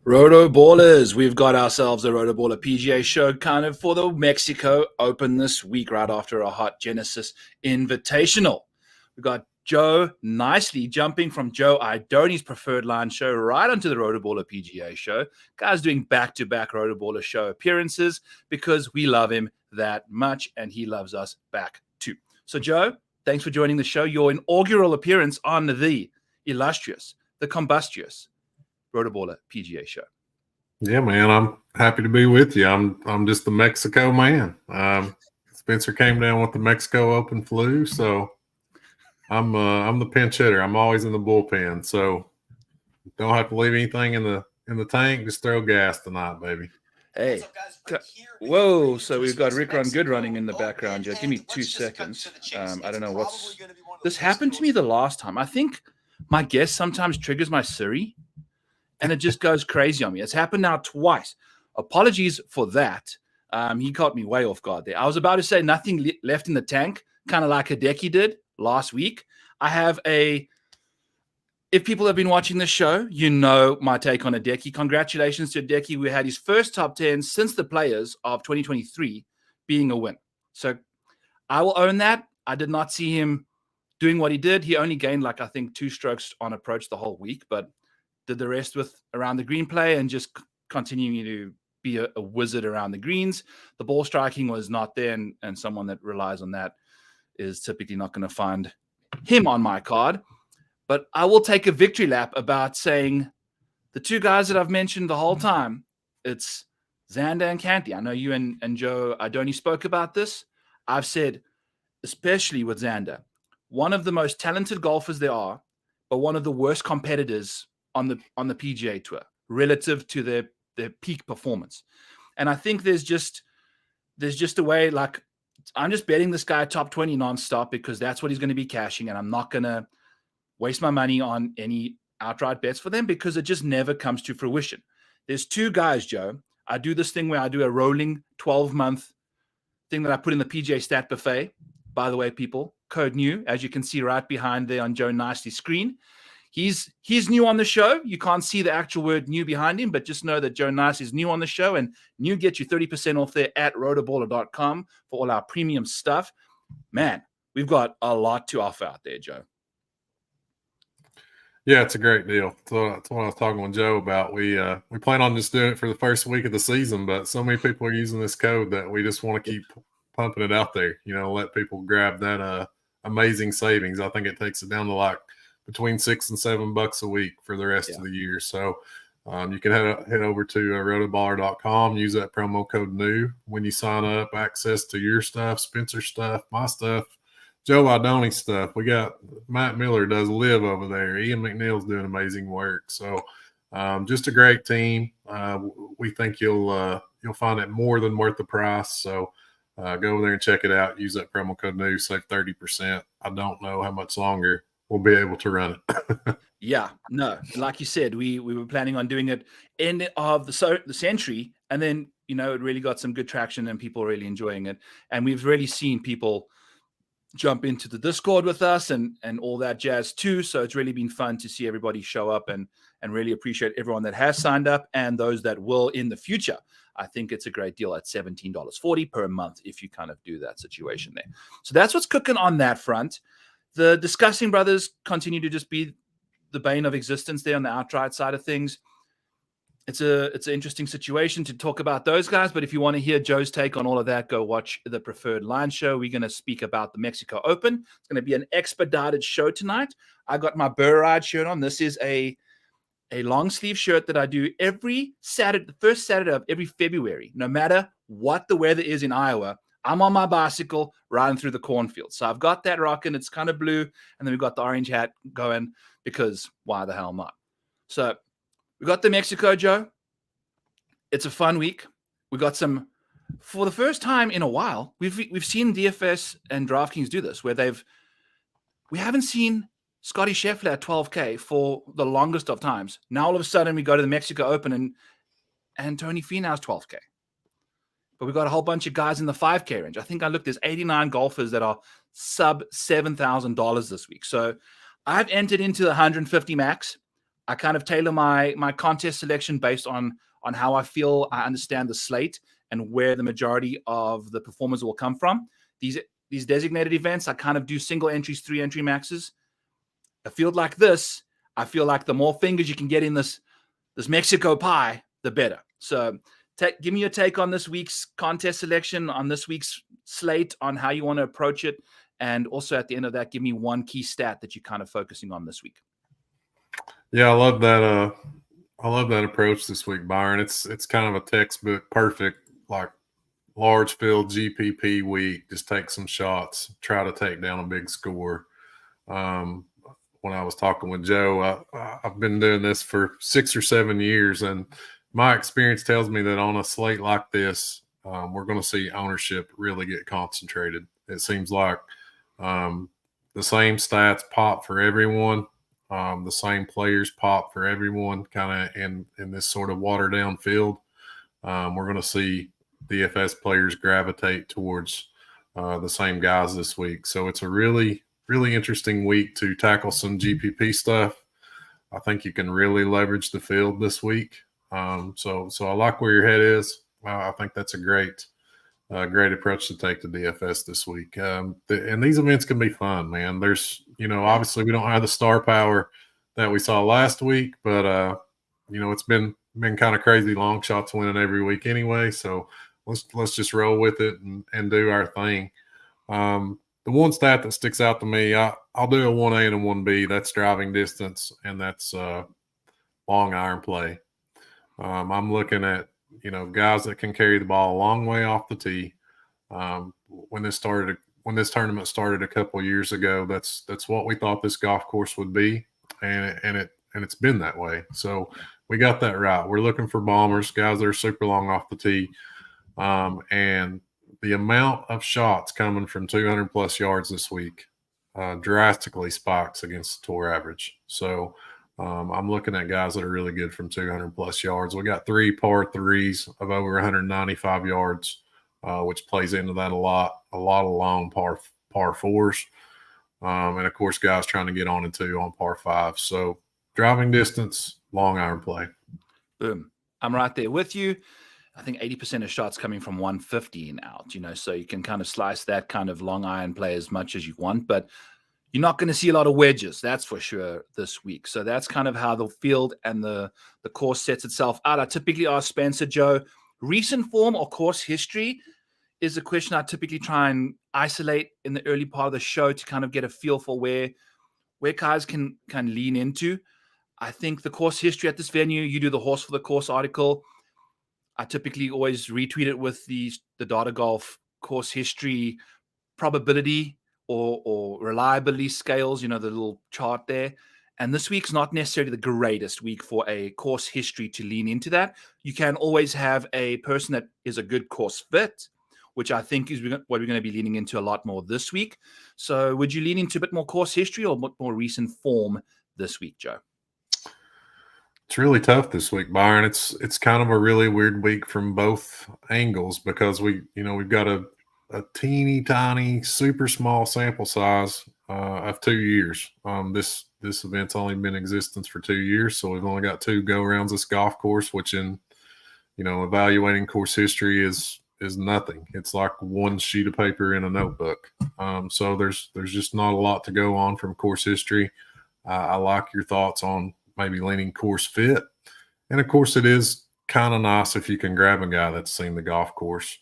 RotoBallers, we've got ourselves a RotoBaller PGA show kind of for the Mexico Open this week, right after a hot Genesis Invitational. We've got Joe nicely jumping from Joe Idoni's preferred line show right onto the RotoBaller PGA show. Guy's doing back-to-back RotoBaller show appearances because we love him that much and he loves us back too. So Joe, thanks for joining the show. Your inaugural appearance on the illustrious, the combustious RotoBaller PGA show. Yeah, man, I'm happy to be with you. I'm just the Mexico man. Spencer came down with the Mexico Open flu, so I'm the pinch hitter. I'm always in the bullpen, so don't have to leave anything in the tank. Just throw gas tonight, baby. Hey, whoa! So we've got Rick Run Good running in the background. Joe, give me 2 seconds. I don't know what's this happened to me the last time. I think my guest sometimes triggers my Siri. And it just goes crazy on me. It's happened now twice. Apologies for that. He caught me way off guard there. I was about to say nothing left in the tank, kind of like Hideki did last week. If people have been watching this show, you know my take on Hideki. Congratulations to Hideki. We had his first top 10 since the Players of 2023 being a win. So I will own that. I did not see him doing what he did. He only gained, I think, 2 strokes on approach the whole week, but did the rest with around the green play and just continuing to be a wizard around the greens. The ball striking was not there, and someone that relies on that is typically not going to find him on my card. But I will take a victory lap about saying the 2 guys that I've mentioned the whole time, it's Xander and Canty. I know you and Joe Idoni spoke about this. I've said, especially with Xander, one of the most talented golfers there are, but one of the worst competitors on the PGA Tour relative to their peak performance. And I think there's just a way, I'm just betting this guy top 20 nonstop because that's what he's going to be cashing, and I'm not going to waste my money on any outright bets for them because it just never comes to fruition. There's 2 guys, Joe. I do this thing where I do a rolling 12-month thing that I put in the PGA Stat Buffet. By the way, people, code new, as you can see right behind there on Joe Nicely's screen. He's new on the show. You can't see the actual word new behind him, but just know that Joe Nice is new on the show, and new gets you 30% off there at rotoballer.com for all our premium stuff. Man, we've got a lot to offer out there, Joe. Yeah, it's a great deal. So that's what I was talking with Joe about. We plan on just doing it for the first week of the season, but so many people are using this code that we just want to keep pumping it out there. Let people grab that amazing savings. I think it takes it down to between $6 and $7 a week for the rest of the year. So you can head over to rotoballer.com, use that promo code new when you sign up. Access to your stuff, Spencer stuff, my stuff, Joe Idoni stuff. We got Matt Miller does live over there. Ian McNeil's doing amazing work. So just a great team. We think you'll find it more than worth the price. So go over there and check it out. Use that promo code new, save 30%. I don't know how much longer we'll be able to run it. Yeah, no, like you said, we were planning on doing it end of the century, and then it really got some good traction and people really enjoying it, and we've really seen people jump into the Discord with us and all that jazz too. So it's really been fun to see everybody show up and really appreciate everyone that has signed up and those that will in the future. I think it's a great deal at $17.40 per month if you kind of do that situation there. So that's what's cooking on that front. The Discussing Brothers continue to just be the bane of existence there on the outright side of things. It's an interesting situation to talk about those guys, but if you want to hear Joe's take on all of that, go watch the Preferred Line show. We're going to speak about the Mexico Open. It's going to be an expedited show tonight. I got my Burr Ride shirt on. This is a long sleeve shirt that I do every Saturday, the first Saturday of every February, no matter what the weather is in Iowa. I'm on my bicycle riding through the cornfield. So I've got that rocking. It's kind of blue. And then we've got the orange hat going because why the hell not? So we got the Mexico, Joe. It's a fun week. We got some, for the first time in a while, we've seen DFS and DraftKings do this where we haven't seen Scotty Scheffler at 12K for the longest of times. Now all of a sudden we go to the Mexico Open and Tony Finau's 12K. But we've got a whole bunch of guys in the 5K range. I think I looked, there's 89 golfers that are sub $7,000 this week. So I've entered into the 150 max. I kind of tailor my contest selection based on how I feel I understand the slate and where the majority of the performers will come from. These designated events, I kind of do single entries, 3 entry maxes. A field like this, I feel like the more fingers you can get in this Mexico pie, the better. So give me your take on this week's contest selection, on this week's slate, on how you want to approach it. And also at the end of that, give me one key stat that you're kind of focusing on this week. Yeah, I love that. I love that approach this week, Byron. It's kind of a textbook perfect, like large field GPP week. Just take some shots, try to take down a big score. When I was talking with Joe, I've been doing this for 6 or 7 years, and my experience tells me that on a slate like this, we're going to see ownership really get concentrated. It seems like the same stats pop for everyone. The same players pop for everyone, kind of in this sort of watered down field. We're going to see DFS players gravitate towards the same guys this week. So it's a really, really interesting week to tackle some GPP stuff. I think you can really leverage the field this week. So I like where your head is. I think that's a great approach to take to DFS this week. And these events can be fun, man. There's, obviously we don't have the star power that we saw last week, but it's been kind of crazy long shots winning every week anyway. So let's just roll with it and do our thing. The one stat that sticks out to me, I'll do a 1A and a 1B. That's driving distance, and that's long iron play. I'm looking at guys that can carry the ball a long way off the tee. When this tournament started a couple of years ago, that's what we thought this golf course would be, and it's been that way. So we got that right. We're looking for bombers, guys that are super long off the tee, and the amount of shots coming from 200 plus yards this week drastically spikes against the tour average. So I'm looking at guys that are really good from 200 plus yards. We got 3 par 3s of over 195 yards, which plays into that a lot of long par 4s. And of course, guys trying to get on into on par 5. So driving distance, long iron play. Boom. I'm right there with you. I think 80% of shots coming from 150 and out, so you can kind of slice that kind of long iron play as much as you want, but you're not going to see a lot of wedges, that's for sure, this week. So that's kind of how the field and the course sets itself out. I typically ask Spencer, Joe, recent form or course history is a question I typically try and isolate in the early part of the show to kind of get a feel for where guys can lean into. I think the course history at this venue, you do the horse for the course article. I typically always retweet it with the Data Golf course history probability or reliability scales, the little chart there. And this week's not necessarily the greatest week for a course history to lean into that. You can always have a person that is a good course fit, which I think is what we're going to be leaning into a lot more this week. So would you lean into a bit more course history or a bit more recent form this week, Joe? It's really tough this week, Byron. It's kind of a really weird week from both angles because we've got a teeny tiny, super small sample size of 2 years. This event's only been in existence for 2 years, so we've only got 2 go arounds this golf course, which in evaluating course history is nothing. It's like one sheet of paper in a notebook. So there's just not a lot to go on from course history. I like your thoughts on maybe leaning course fit. And of course, it is kind of nice if you can grab a guy that's seen the golf course.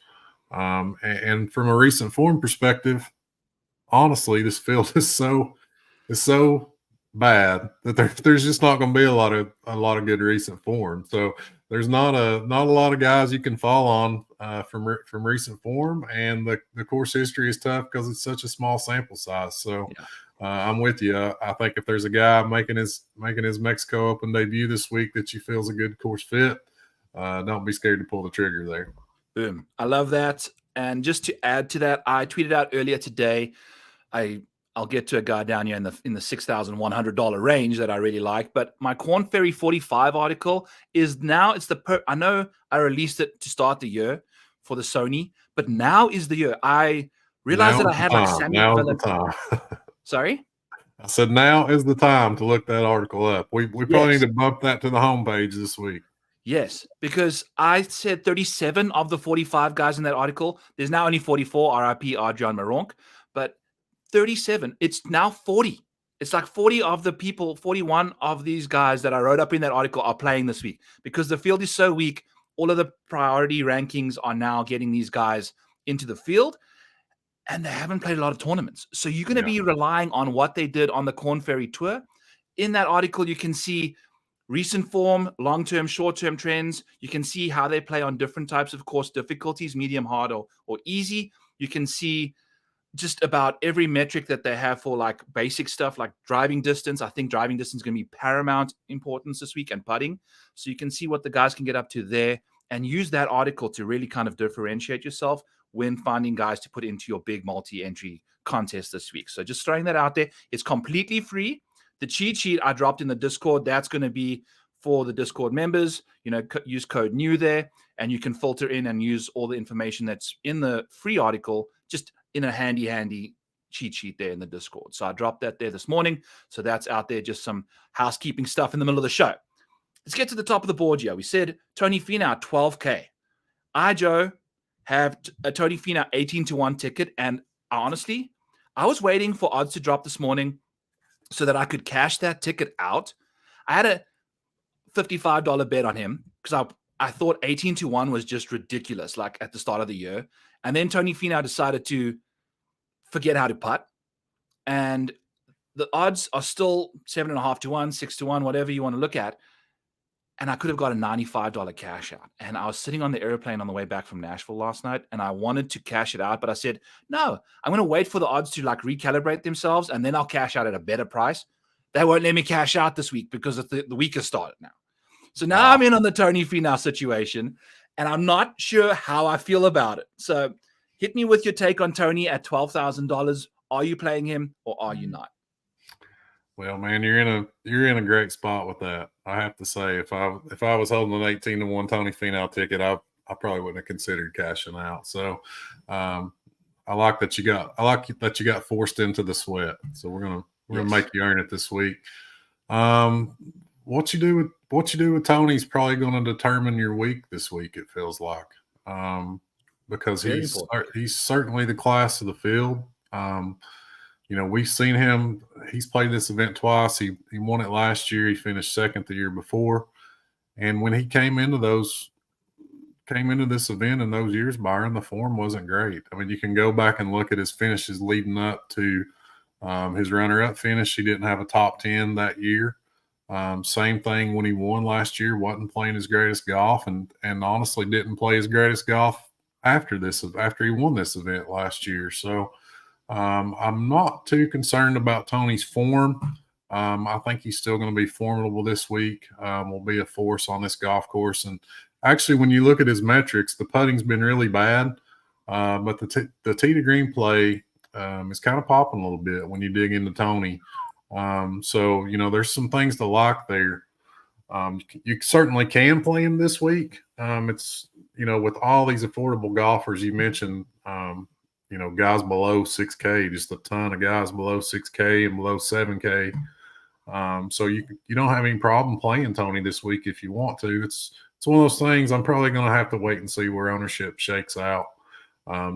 And from a recent form perspective, honestly, this field is so bad that there's just not going to be a lot of good recent form. So there's not a lot of guys you can fall on from recent form, and the course history is tough because it's such a small sample size. So. Yeah. I'm with you. I think if there's a guy making his Mexico Open debut this week that you feel is a good course fit, don't be scared to pull the trigger there. Boom. I love that. And just to add to that, I tweeted out earlier today, I'll get to a guy down here in the $6,100 range that I really like. But my Corn Ferry 45 article is now, I know I released it to start the year for the Sony, but now is the year. I realized that I had like Samuel Phillips. Sorry? I said now is the time to look that article up. We probably Yes. need to bump that to the homepage this week. Yes, because I said 37 of the 45 guys in that article. There's now only 44, RIP Arjan Maronk, but 37, it's now 40. It's like 40 of the people, 41 of these guys that I wrote up in that article are playing this week because the field is so weak. All of the priority rankings are now getting these guys into the field, and they haven't played a lot of tournaments. So you're going to be relying on what they did on the Corn Ferry Tour. In that article, you can see recent form, long-term, short-term trends. You can see how they play on different types of course difficulties, medium, hard, or easy. You can see just about every metric that they have for like basic stuff like driving distance. I think driving distance is going to be paramount importance this week, and putting. So you can see what the guys can get up to there and use that article to really kind of differentiate yourself when finding guys to put into your big multi-entry contest this week. So just throwing that out there. It's completely free. The cheat sheet I dropped in the Discord, that's going to be for the Discord members. Use code NEW there, and you can filter in and use all the information that's in the free article just in a handy cheat sheet there in the Discord. So I dropped that there this morning. So that's out there, just some housekeeping stuff in the middle of the show. Let's get to the top of the board here. We said Tony Finau, 12K. I, Joe, have a Tony Finau 18-1 ticket. And honestly, I was waiting for odds to drop this morning so that I could cash that ticket out. I had a $55 bet on him because I thought 18-1 was just ridiculous, like at the start of the year. And then Tony Finau decided to forget how to putt. And the odds are still 7.5-1, 6-1, whatever you want to look at. And I could have got a $95 cash out. And I was sitting on the airplane on the way back from Nashville last night, and I wanted to cash it out, but I said, no, I'm going to wait for the odds to like recalibrate themselves, and then I'll cash out at a better price. They won't let me cash out this week because the week has started now. So now I'm in on the Tony Finau situation, and I'm not sure how I feel about it. So hit me with your take on Tony at $12,000. Are you playing him or are you not? Well, man, you're in a great spot with that. I have to say, if I was holding an 18-1 Tony Finau ticket, I probably wouldn't have considered cashing out. So I like that you got forced into the sweat. So we're gonna make you earn it this week. What you do with Tony's probably going to determine your week this week. It feels like because he's certainly the class of the field. We've seen him. He's played this event twice. He won it last year. He finished second the year before. And when he came into this event in those years, Byron, the form wasn't great. I mean, you can go back and look at his finishes leading up to his runner-up finish. He didn't have a top 10 that year. Same thing when he won last year, wasn't playing his greatest golf, and honestly didn't play his greatest golf after he won this event last year. So I'm not too concerned about Tony's form. I think he's still going to be formidable this week. Will be a force on this golf course. And actually, when you look at his metrics, the putting's been really bad, but the tee to green play is kind of popping a little bit when you dig into Tony. So there's some things to lock there. You certainly can play him this week. It's with all these affordable golfers you mentioned. Guys below 6K, just a ton of guys below 6K and below 7K. So you don't have any problem playing Tony this week if you want to. It's one of those things. I'm probably going to have to wait and see where ownership shakes out.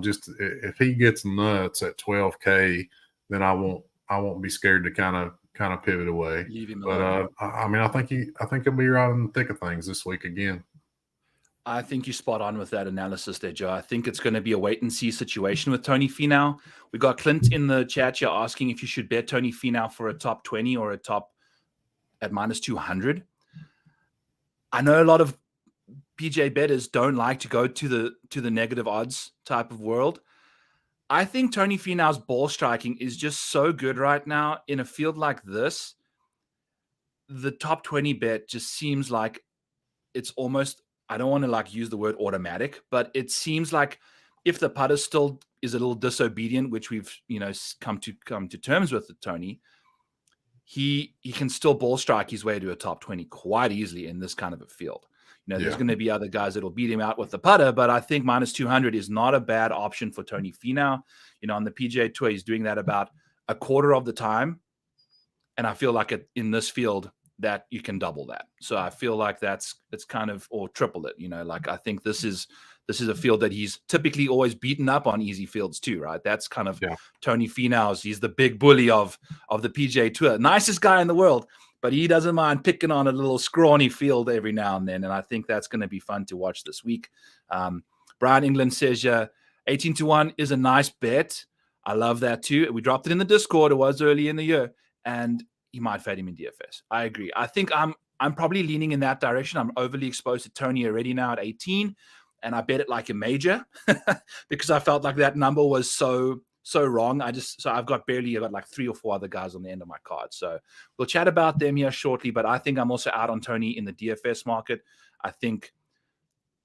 Just if he gets nuts at 12K, then I won't be scared to kind of pivot away. But I think he'll be right in the thick of things this week again. I think you're spot on with that analysis there, Joe. I think it's going to be a wait-and-see situation with Tony Finau. We got Clint in the chat here asking if you should bet Tony Finau for a top 20 or a top at -200. I know a lot of PGA bettors don't like to go to the negative odds type of world. I think Tony Finau's ball striking is just so good right now in a field like this. The top 20 bet just seems like it's almost, I don't want to use the word automatic, but it seems like if the putter still is a little disobedient, which we've come to terms with Tony, he can still ball strike his way to a top 20 quite easily in this kind of a field. There's going to be other guys that'll beat him out with the putter, but I think -200 is not a bad option for Tony Finau. On the PGA Tour, he's doing that about a quarter of the time. And I feel like in this field that you can double that. So I feel like it's kind of, or triple it, like I think this is a field that he's typically always beaten up on easy fields too, right? That's kind of Tony Finau's. He's the big bully of the PGA Tour. Nicest guy in the world, but he doesn't mind picking on a little scrawny field every now and then. And I think that's going to be fun to watch this week. Brian England says 18-1 is a nice bet. I love that too. We dropped it in the Discord. It was early in the year, and you might fade him in DFS. I agree. I think I'm probably leaning in that direction. I'm overly exposed to Tony already now at 18, and I bet it like a major because I felt like that number was so wrong. I've got like 3 or 4 other guys on the end of my card. So we'll chat about them here shortly, but I think I'm also out on Tony in the DFS market. I think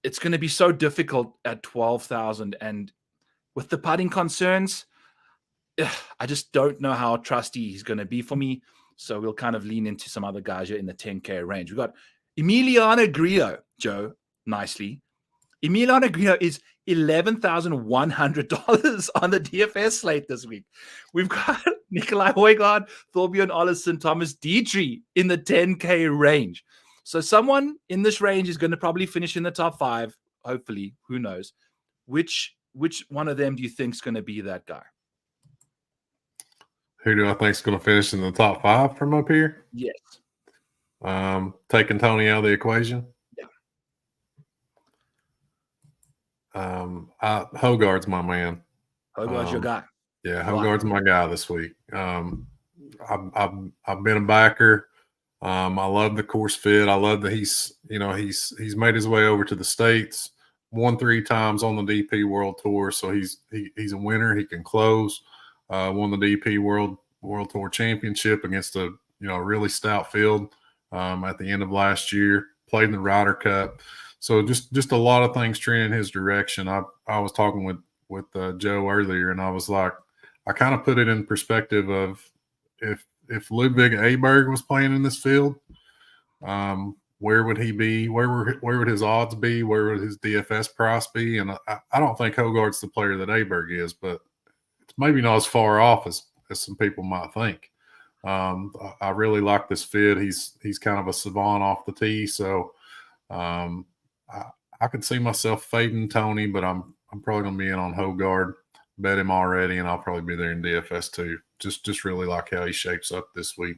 it's going to be so difficult at 12,000, and with the putting concerns, I just don't know how trusty he's going to be for me. So we'll kind of lean into some other guys here in the 10K range. We've got Emiliano Grillo, Joe, nicely. Emiliano Grillo is $11,100 on the DFS slate this week. We've got Nikolai Højgaard, Thorbjørn Olesen, Thomas Dietrich in the 10K range. So someone in this range is going to probably finish in the top 5, hopefully. Who knows? Which one of them do you think is going to be that guy? Who do I think is going to finish in the top 5 from up here? Yes. Taking Tony out of the equation? Yeah. Højgaard's my man. Højgaard's your guy. Yeah, Højgaard's my guy this week. I've been a backer. I love the course fit. I love that he's made his way over to the States, won 3 times on the DP World Tour, so he's a winner. He can close. Won the DP World Tour Championship against a really stout field at the end of last year. Played in the Ryder Cup, so just a lot of things trending his direction. I was talking with Joe earlier, and I was like, I kind of put it in perspective of if Ludwig Aberg was playing in this field, where would he be? Where would his odds be? Where would his DFS price be? And I don't think Højgaard's the player that Aberg is, but it's maybe not as far off as some people might think. I really like this fit. He's kind of a savant off the tee, so I could see myself fading Tony, but I'm probably going to be in on Højgaard. Bet him already, and I'll probably be there in DFS too. Just really like how he shapes up this week.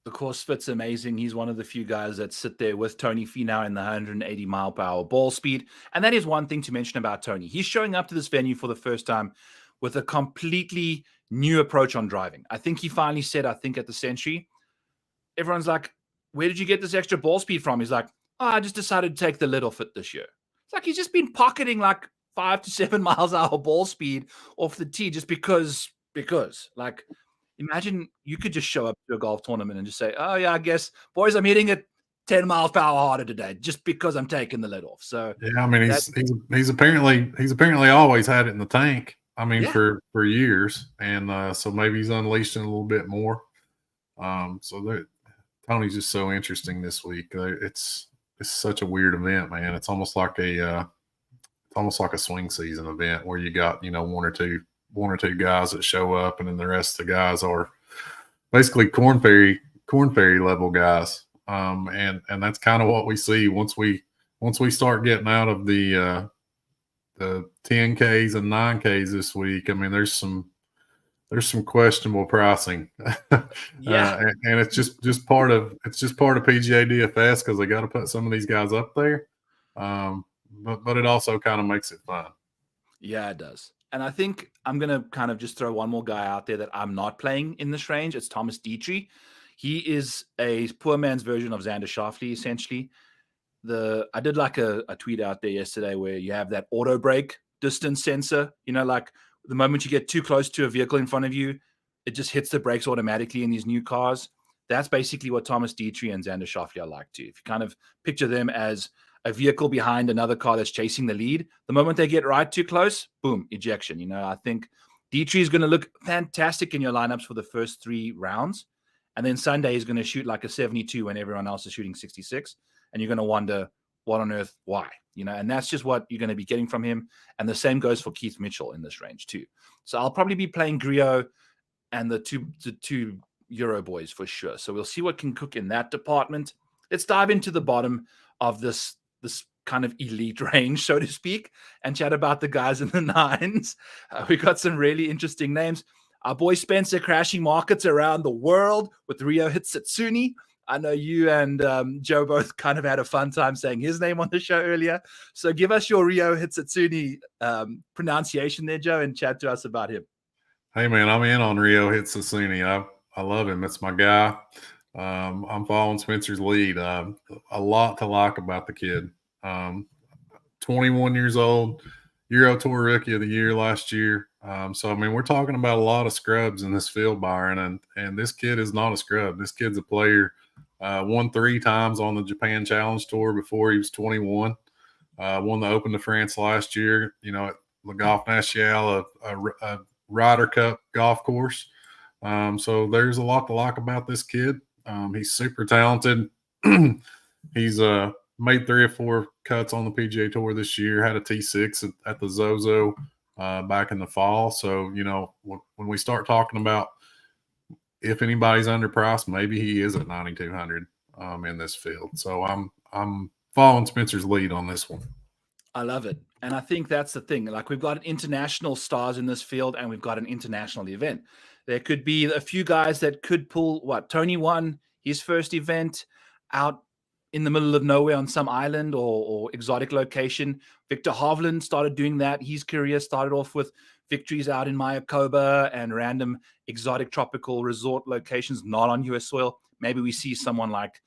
The course fit's amazing. He's one of the few guys that sit there with Tony Finau in the 180 mile per hour ball speed. And that is one thing to mention about Tony. He's showing up to this venue for the first time with a completely new approach on driving. I think he finally said, at the Century, everyone's like, where did you get this extra ball speed from? He's like, I just decided to take the lid off it this year. It's like he's just been pocketing like 5 to 7 miles an hour ball speed off the tee just because like, imagine you could just show up to a golf tournament and just say, oh yeah, I guess boys, I'm hitting it 10 miles per hour harder today just because I'm taking the lid off. So yeah, I mean, he's apparently always had it in the tank. I mean, for years, and so maybe he's unleashing a little bit more. Tony's just so interesting this week. It's such a weird event, man. It's almost like a swing season event where you got one or two guys that show up, and then the rest of the guys are basically Corn Ferry level guys. And that's kind of what we see once we start getting out of the 10Ks and 9Ks this week. I mean, there's some questionable pricing. Yeah. And it's just part of PGA DFS because they got to put some of these guys up there. But it also kind of makes it fun. Yeah, it does. And I think I'm going to kind of just throw one more guy out there that I'm not playing in this range. It's Thomas Dietrich. He is a poor man's version of Xander Schauffele, essentially. I did like a tweet out there yesterday where you have that auto brake distance sensor, like the moment you get too close to a vehicle in front of you, it just hits the brakes automatically in these new cars. That's basically what Thomas Dietrich and Xander Schauffele are like too. If you kind of picture them as a vehicle behind another car that's chasing the lead, the moment they get right too close, boom, ejection. I think Dietrich is going to look fantastic in your lineups for the first 3 rounds. And then Sunday is going to shoot like a 72 when everyone else is shooting 66. And you're going to wonder, what on earth, why? And that's just what you're going to be getting from him. And the same goes for Keith Mitchell in this range too. So I'll probably be playing Grillo and the two Euro boys for sure. So we'll see what can cook in that department. Let's dive into the bottom of this kind of elite range, so to speak, and chat about the guys in the nines. We got some really interesting names. Our boy Spencer crashing markets around the world with Rio Hitsetsuni. I know you and Joe both kind of had a fun time saying his name on the show earlier. So give us your Rio Hitsetsuni pronunciation there, Joe, and chat to us about him. Hey, man, I'm in on Rio Hitsetsuni. I love him. It's my guy. I'm following Spencer's lead. A lot to like about the kid. 21 years old, Euro Tour Rookie of the Year last year. So, I mean, we're talking about a lot of scrubs in this field, Byron, and this kid is not a scrub. This kid's a player. Won 3 times on the Japan Challenge Tour before he was 21. Won the Open de France last year, at Le Golf National, a Ryder Cup golf course. So there's a lot to like about this kid. He's super talented. He's made 3 or 4 cuts on the PGA Tour this year, had a T6 at the Zozo back in the fall. So, when we start talking about if anybody's underpriced, maybe he is at 9,200 in this field. So I'm following Spencer's lead on this one. I love it. And I think that's the thing. Like, we've got international stars in this field and we've got an international event. There could be a few guys that could pull Tony won his first event out in the middle of nowhere on some island or exotic location. Victor Hovland started doing that. His career started off with victories out in Mayakoba and random exotic tropical resort locations, not on US soil. Maybe we see someone like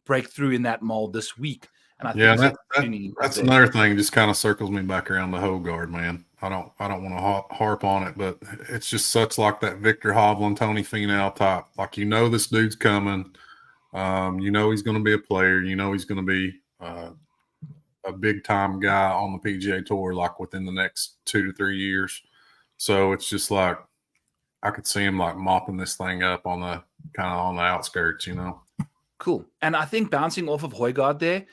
break through in that mold this week. And I think that's another thing. Just kind of circles me back around the Hogard, man. I don't want to harp on it, but it's just such like that Victor Hovland, Tony Finau type. Like, this dude's coming. He's going to be a player. He's going to be a big time guy on the PGA Tour, like within the next 2 to 3 years. So it's just like I could see him like mopping this thing up on the outskirts, Cool. And I think bouncing off of Højgaard there,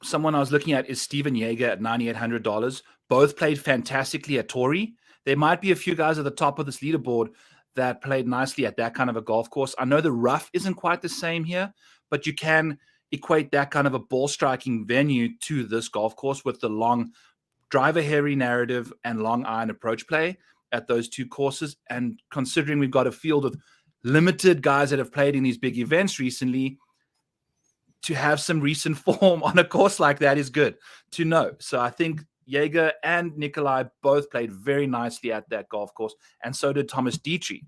someone I was looking at is Steven Yeager at $9,800. Both played fantastically at Torrey. There might be a few guys at the top of this leaderboard that played nicely at that kind of a golf course. I know the rough isn't quite the same here, but you can equate that kind of a ball striking venue to this golf course with the long driver hairy narrative and long iron approach play at those 2 courses. And considering we've got a field of limited guys that have played in these big events recently, to have some recent form on a course like that is good to know. So I think Yeager and Nikolai both played very nicely at that golf course, and so did Thomas Dietrich.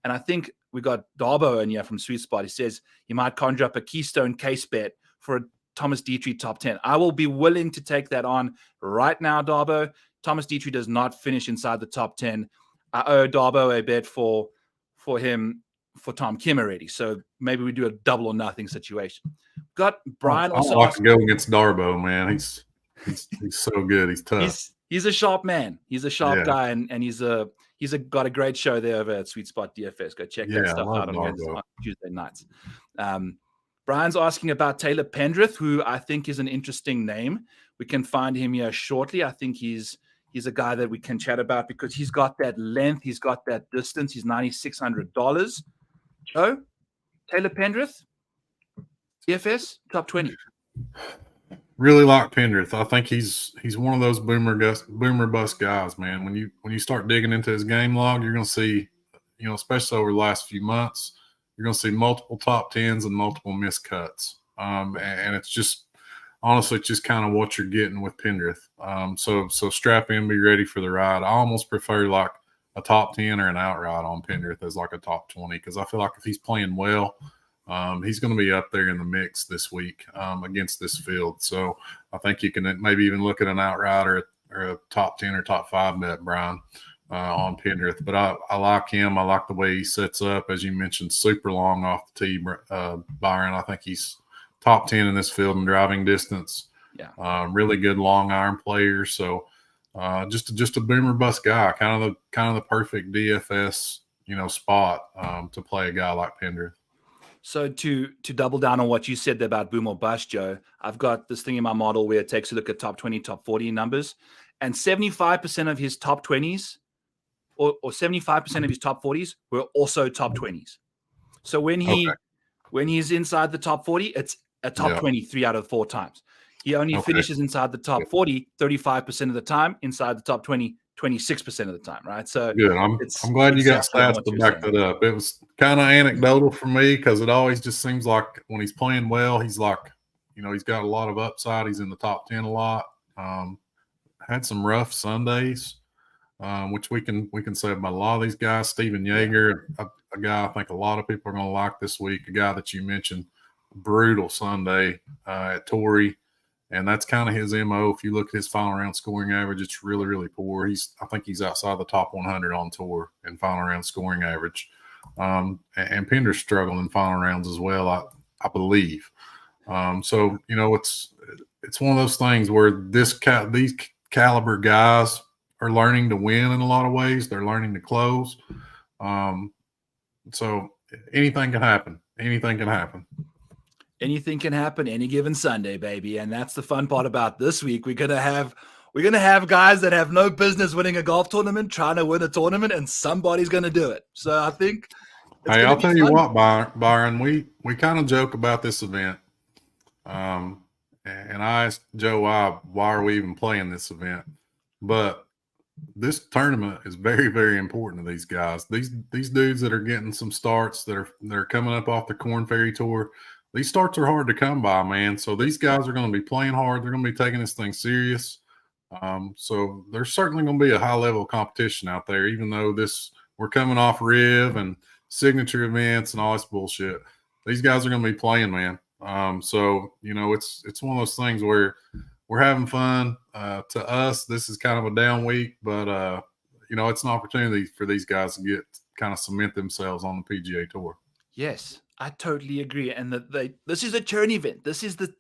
And I think we got Darbo in here from Sweet Spot. He says you might conjure up a keystone case bet for a Thomas Dietrich top 10. I will be willing to take that on right now, Darbo. Thomas Dietrich does not finish inside the top 10. I owe Darbo a bet for him for Tom Kim already. So maybe we do a double or nothing situation. Got Brian also. I like to go against Darbo, man. He's so good. He's tough. He's a sharp man. He's a sharp guy, and he's got a great show there over at Sweet Spot DFS. Go check that stuff out on Tuesday nights. Brian's asking about Taylor Pendrith, who I think is an interesting name. We can find him here shortly. I think he's a guy that we can chat about because he's got that length, he's got that distance. He's $9,600. Joe, Taylor Pendrith, DFS top 20. Really like Pendrith. I think he's one of those boomer bust guys, man. When you start digging into his game log, you're going to see, especially over the last few months, you're going to see multiple top 10s and multiple missed cuts. And it's just honestly just kind of what you're getting with Pendrith. So strap in, be ready for the ride. I almost prefer like a top 10 or an outright on Pendrith as like a top 20 because I feel like if he's playing well, he's going to be up there in the mix this week against this field. So I think you can maybe even look at an outright or a top 10 or top 5 bet, Brian, on Pendrith. But I like him. I like the way he sets up, as you mentioned, super long off the tee, Byron. I think he's top 10 in this field in driving distance. Yeah. Really good long iron player. So just a boomer bust guy, kind of the perfect DFS, spot to play a guy like Pendrith. So to double down on what you said about boom or bust, Joe, I've got this thing in my model where it takes a look at top 20, top 40 numbers, and 75% of his top 20s or 75% of his top 40s were also top 20s. So when Okay. he's inside the top 40, it's a top 20 3 out of 4 times. He only finishes inside the top 40 35% of the time, inside the top 20 26% of the time, right? So good. I'm glad you got exactly stats what to you're back saying. that up. It was kind of anecdotal for me because it always just seems like when he's playing well, he's like, he's got a lot of upside. He's in the top 10 a lot. Had some rough Sundays, which we can say about a lot of these guys. Steven Yeager, a guy I think a lot of people are going to like this week, a guy that you mentioned, brutal Sunday at Torrey. And that's kind of his MO. If you look at his final round scoring average, it's really, really poor. I think he's outside the top 100 on tour in final round scoring average. And Pender's struggling in final rounds as well, I believe. So it's one of those things where these caliber guys are learning to win in a lot of ways. They're learning to close. So anything can happen. Anything can happen. Anything can happen any given Sunday, baby. And that's the fun part about this week. We're gonna have guys that have no business winning a golf tournament trying to win a tournament, and somebody's gonna do it. So I think I'll tell you what, Byron, we kind of joke about this event. And I asked Joe why are we even playing this event? But this tournament is very, very important to these guys. These dudes that are getting some starts that are coming up off the Korn Ferry Tour. These starts are hard to come by, man. So these guys are going to be playing hard. They're going to be taking this thing serious. So there's certainly going to be a high level of competition out there, even though we're coming off Riv and signature events and all this bullshit. These guys are going to be playing, man. So it's one of those things where we're having fun. To us, this is kind of a down week, but it's an opportunity for these guys to kind of cement themselves on the PGA Tour. Yes, I totally agree. And this is a churn event. This is the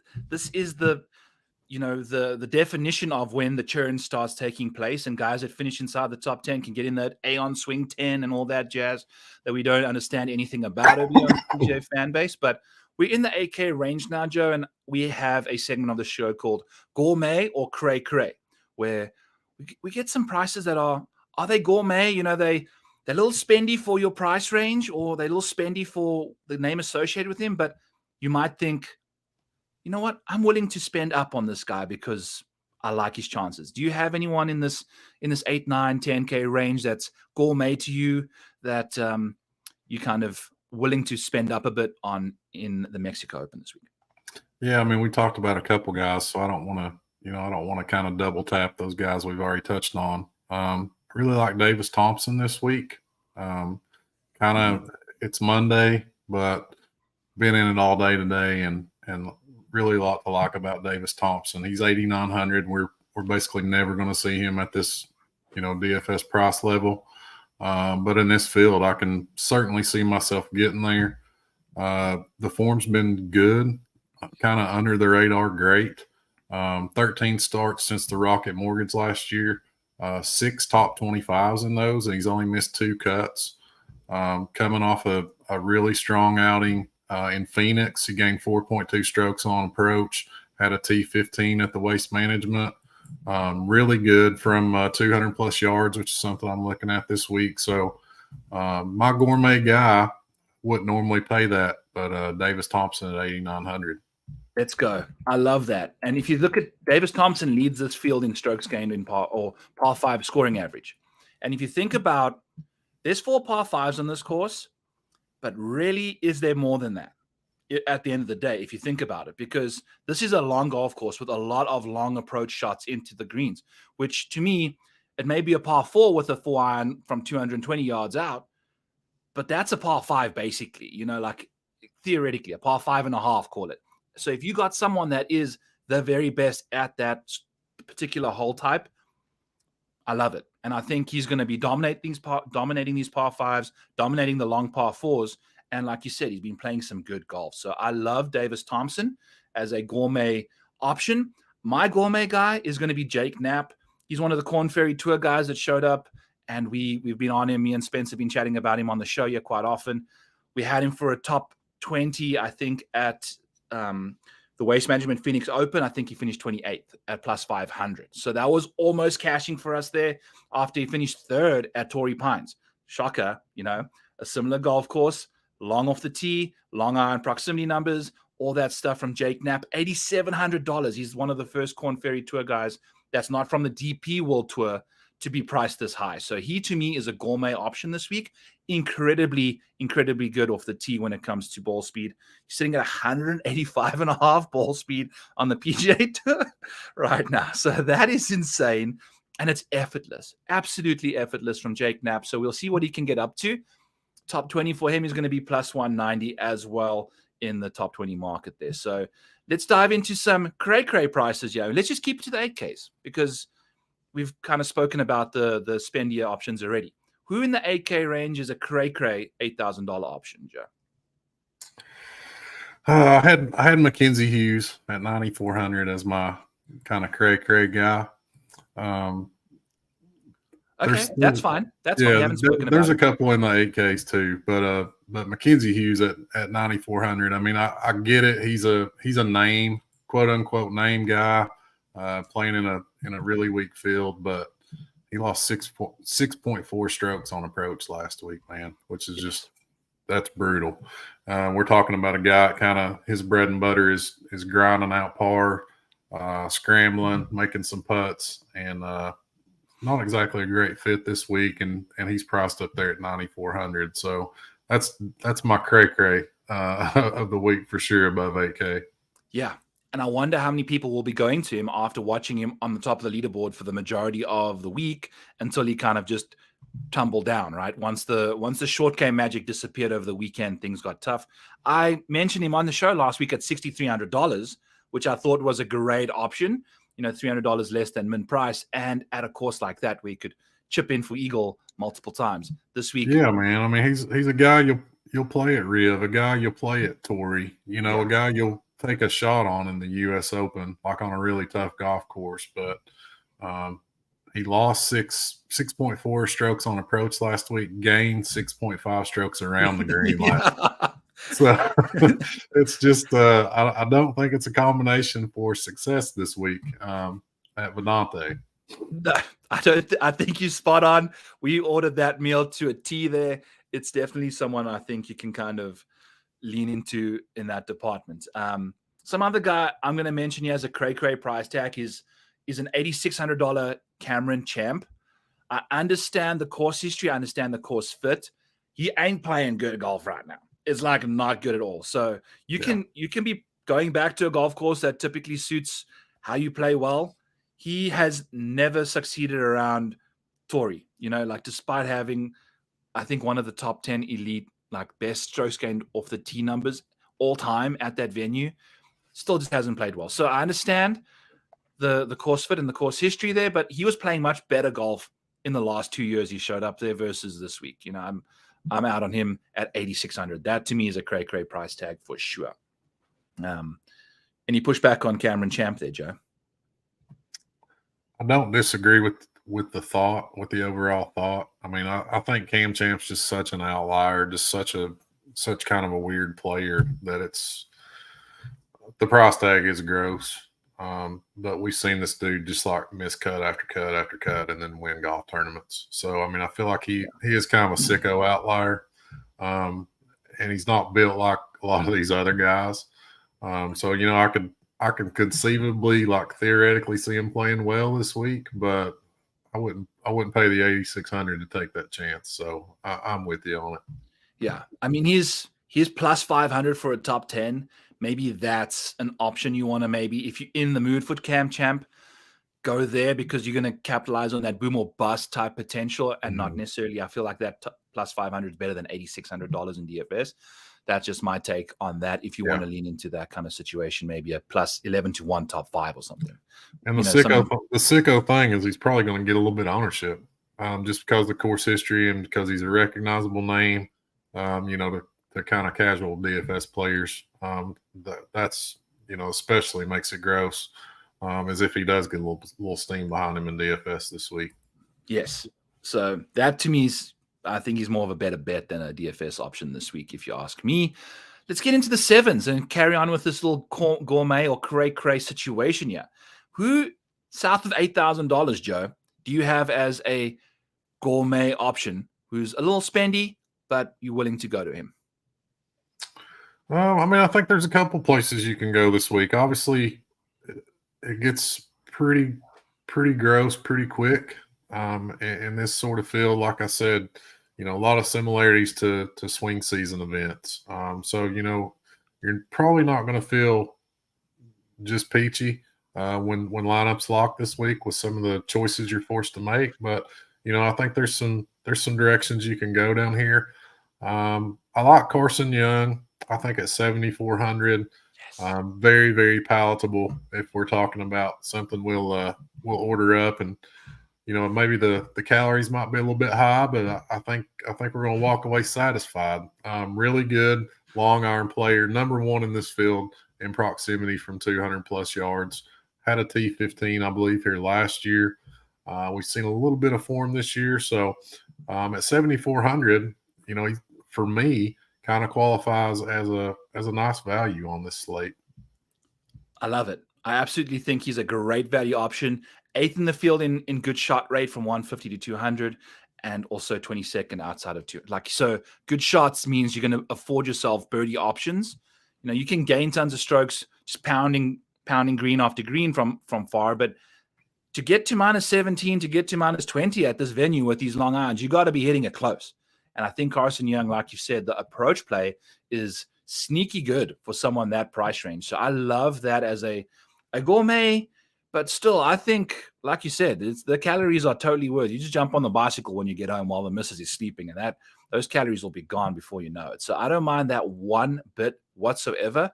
the definition of when the churn starts taking place, and guys that finish inside the top 10 can get in that Aon swing 10 and all that jazz that we don't understand anything about over on the PGA fan base. But we're in the 8K range now, Joe, and we have a segment of the show called Gourmet or Cray Cray, where we get some prices that are they gourmet? They're a little spendy for your price range, or they're a little spendy for the name associated with him. But you might think, you know what? I'm willing to spend up on this guy because I like his chances. Do you have anyone in this 8, 9, 10K range that's gourmet to you that you kind of willing to spend up a bit on in the Mexico Open this week? Yeah, I mean, we talked about a couple guys, so I don't want to kind of double tap those guys we've already touched on. Really like Davis Thompson this week. It's Monday, but been in it all day today, and really a lot to like about Davis Thompson. He's 8,900. We're basically never going to see him at this, DFS price level. But in this field, I can certainly see myself getting there. The form's been good, kind of under the radar, great. 13 starts since the Rocket Mortgage last year. 6 top 25s in those, and he's only missed 2 cuts. Coming off a really strong outing in Phoenix, he gained 4.2 strokes on approach, had a T15 at the Waste Management. Really good from 200 plus yards, which is something I'm looking at this week. So my gourmet guy wouldn't normally pay that, but Davis Thompson at 8,900. Let's go. I love that. And if you look at Davis Thompson leads this field in strokes gained in par 5 scoring average. And if you think about, there's 4 par 5s on this course, but really, is there more than that at the end of the day, if you think about it? Because this is a long golf course with a lot of long approach shots into the greens, which to me, it may be a par 4 with a 4-iron from 220 yards out, but that's a par 5 basically, like theoretically, a par 5.5, call it. So if you got someone that is the very best at that particular hole type, I love it. And I think he's going to be dominating these par 5s, dominating the long par 4s. And like you said, he's been playing some good golf. So I love Davis Thompson as a gourmet option. My gourmet guy is going to be Jake Knapp. He's one of the Korn Ferry Tour guys that showed up, and we've been on him. Me and Spence have been chatting about him on the show here quite often. We had him for a top 20, I think, at the Waste Management Phoenix Open. I think he finished 28th at plus 500. So that was almost cashing for us there after he finished 3rd at Torrey Pines. Shocker, a similar golf course, long off the tee, long iron proximity numbers, all that stuff from Jake Knapp. $8,700. He's one of the first Korn Ferry Tour guys that's not from the DP World Tour to be priced this high. So he, to me, is a gourmet option this week. Incredibly good off the tee when it comes to ball speed. He's sitting at 185.5 ball speed on the PGA Tour right now. So that is insane. And it's effortless, absolutely effortless from Jake Knapp. So we'll see what he can get up to. Top 20 for him is going to be plus 190 as well in the top 20 market there. So let's dive into some cray prices, yo. Let's just keep it to the 8Ks because we've kind of spoken about the spendier options already. Who in the 8K range is a cray $8,000 option, Joe? I had Mackenzie Hughes at 9,400 as my kind of cray guy. Okay, that's fine. That's fine. We haven't spoken about there's a couple in the 8Ks too, but Mackenzie Hughes at 9,400. I mean, I get it. He's a name, quote unquote name guy, playing in a really weak field, but he lost 6.4 strokes on approach last week, man, which is that's brutal. We're talking about a guy kind of his bread and butter is grinding out par, scrambling, making some putts, and not exactly a great fit this week, and he's priced up there at 9,400. So that's my cray of the week for sure, above 8K. Yeah, and I wonder how many people will be going to him after watching him on the top of the leaderboard for the majority of the week until he kind of just tumbled down, right? Once the short game magic disappeared over the weekend, things got tough. I mentioned him on the show last week at $6,300, which I thought was a great option. $300 less than min price, and at a course like that, we could chip in for Eagle multiple times this week. Yeah, man. I mean, he's a guy you'll play at Riv, a guy you'll play at Torrey, a guy you'll take a shot on in the U.S. Open, like on a really tough golf course. But he lost 6.4 strokes on approach last week, gained 6.5 strokes around the green last week. So it's just I don't think it's a combination for success this week at Vidanta. No, I think you're spot on. We ordered that meal to a T there. It's definitely someone I think you can kind of lean into in that department. Some other guy I'm going to mention here as a cray price tag is an $8,600 Cameron Champ. I understand the course history. I understand the course fit. He ain't playing good golf right now. It's like not good at all. So you can be going back to a golf course that typically suits how you play well. He has never succeeded around Torrey, despite having, I think, one of the top 10 elite, best strokes gained off the tee numbers all time at that venue, still just hasn't played well. So I understand the course fit and the course history there, but he was playing much better golf in the last 2 years he showed up there versus this week. I'm out on him at 8,600. That to me is a cray price tag for sure. Any pushback on Cameron Champ there, Joe? I don't disagree with the overall thought. I mean, I think Cam Champ's just such an outlier, just such kind of a weird player that the price tag is gross. But we've seen this dude just miss cut after cut after cut and then win golf tournaments. So, I mean, I feel like he is kind of a sicko outlier. And he's not built like a lot of these other guys. So, I could conceivably theoretically see him playing well this week, but I wouldn't pay the 8,600 to take that chance. So I'm with you on it. Yeah. I mean, he's plus 500 for a top 10. Maybe that's an option you want to if you're in the mood for Cam Champ, go there because you're going to capitalize on that boom or bust type potential and not necessarily. I feel like that plus 500 is better than $8,600 in DFS. That's just my take on that. If you want to lean into that kind of situation, maybe a plus 11 to 1 top 5 or something. And the sicko thing is he's probably going to get a little bit of ownership just because of the course history and because he's a recognizable name, the kind of casual DFS players. That's especially makes it gross as if he does get a little steam behind him in DFS this week. Yes. So that to me is, I think he's more of a better bet than a DFS option this week, if you ask me. Let's get into the sevens and carry on with this little gourmet or cray situation here. Who south of $8,000, Joe, do you have as a gourmet option who's a little spendy, but you're willing to go to him? I mean, I think there's a couple places you can go this week. Obviously, it gets pretty gross pretty quick. In this sort of field, like I said, a lot of similarities to swing season events. So you're probably not going to feel just peachy when lineups lock this week with some of the choices you're forced to make. But I think there's some directions you can go down here. I like Carson Young. I think at 7,400, Yes. very very palatable if we're talking about something we'll order up, and maybe the calories might be a little bit high, but I think we're going to walk away satisfied. Really good long iron player, number one in this field in proximity from 200 plus yards. Had a T15, I believe, here last year. We've seen a little bit of form this year, so at 7,400, for me, kind of qualifies as a nice value on this slate. I love it. I absolutely think he's a great value option. 8th in the field in good shot rate from 150 to 200, and also 22nd outside of 2. So good shots means you're going to afford yourself birdie options. You can gain tons of strokes just pounding green after green from far, but to get to -17, to get to -20 at this venue with these long irons, you got to be hitting it close. And I think Carson Young, like you said, the approach play is sneaky good for someone that price range. So I love that as a gourmet, but still, I think, like you said, the calories are totally worth. You just jump on the bicycle when you get home while the missus is sleeping, and those calories will be gone before you know it. So I don't mind that one bit whatsoever.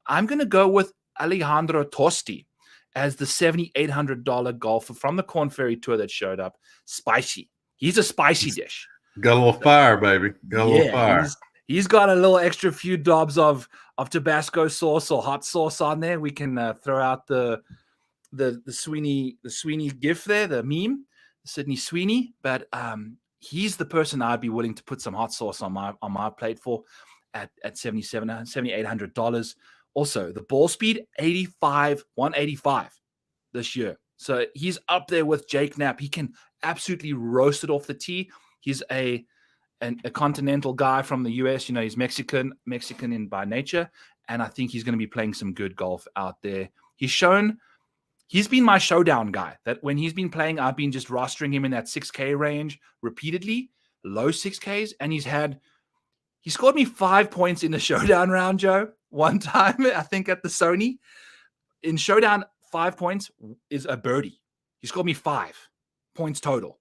I'm going to go with Alejandro Tosti as the $7,800 golfer from the Corn Ferry Tour that showed up. Spicy. He's a spicy dish. Got a little fire, baby. Got a little fire. He's got a little extra few dobs of Tabasco sauce or hot sauce on there. We can throw out the Sweeney gif there, the meme, Sydney Sweeney. But he's the person I'd be willing to put some hot sauce on my plate for at $7,800. Also, the ball speed 185 this year. So he's up there with Jake Knapp. He can absolutely roast it off the tee. He's a continental guy from the US. He's Mexican in by nature, and I think he's going to be playing some good golf out there. He's been my showdown guy. That when he's been playing, I've been just rostering him in that 6K range repeatedly, low 6Ks, and he scored me 5 points in the showdown round, Joe. One time, I think at the Sony. In showdown, 5 points is a birdie. He scored me 5 points total.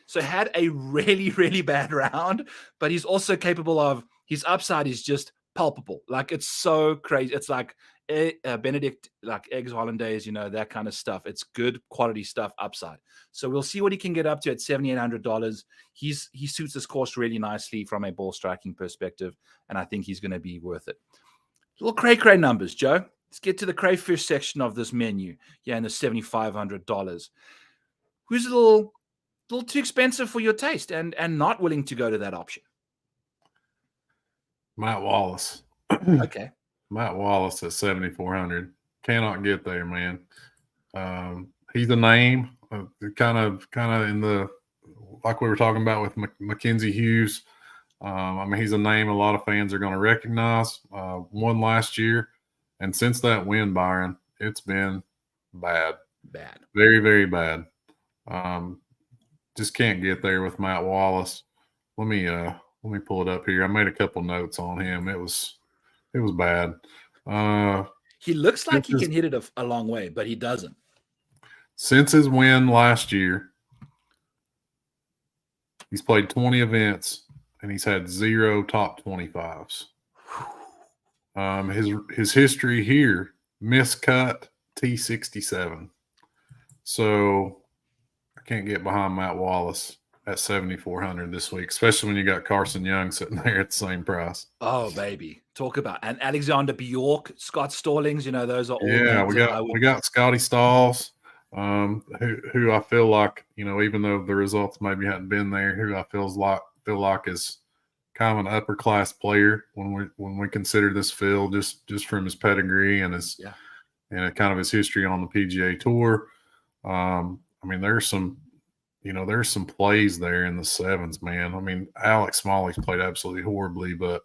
So had a really, really bad round, but he's also capable of, his upside is just palpable. It's so crazy. It's like Benedict, like eggs hollandaise, that kind of stuff. It's good quality stuff upside. So we'll see what he can get up to at $7,800. He suits this course really nicely from a ball striking perspective, and I think he's going to be worth it. Little cray numbers, Joe. Let's get to the crayfish section of this menu. Yeah, and the $7,500. Who's a little too expensive for your taste and not willing to go to that option? Matt Wallace. Okay. Matt Wallace at 7,400. Cannot get there, man. He's a name, kind of in the, like we were talking about with Mackenzie Hughes. He's a name a lot of fans are going to recognize. Won last year, and since that win, Byron, it's been bad. Very, very bad. Just can't get there with Matt Wallace. Let me pull it up here. I made a couple notes on him. It was bad. He looks like he can hit it a long way, but he doesn't. Since his win last year, he's played 20 events and he's had 0 top 25s. His history here, miscut T67. So I can't get behind Matt Wallace at 7,400 this week, especially when you got Carson Young sitting there at the same price. Oh, baby. Talk about, and Alexander Bjork, Scott Stallings, those are all. Yeah, we got Scotty Stalls, who I feel like, even though the results maybe hadn't been there, who I feel like is kind of an upper class player when we consider this field just from his pedigree and his and kind of his history on the PGA Tour. There's some plays there in the sevens, man. Alex Smalley's played absolutely horribly, but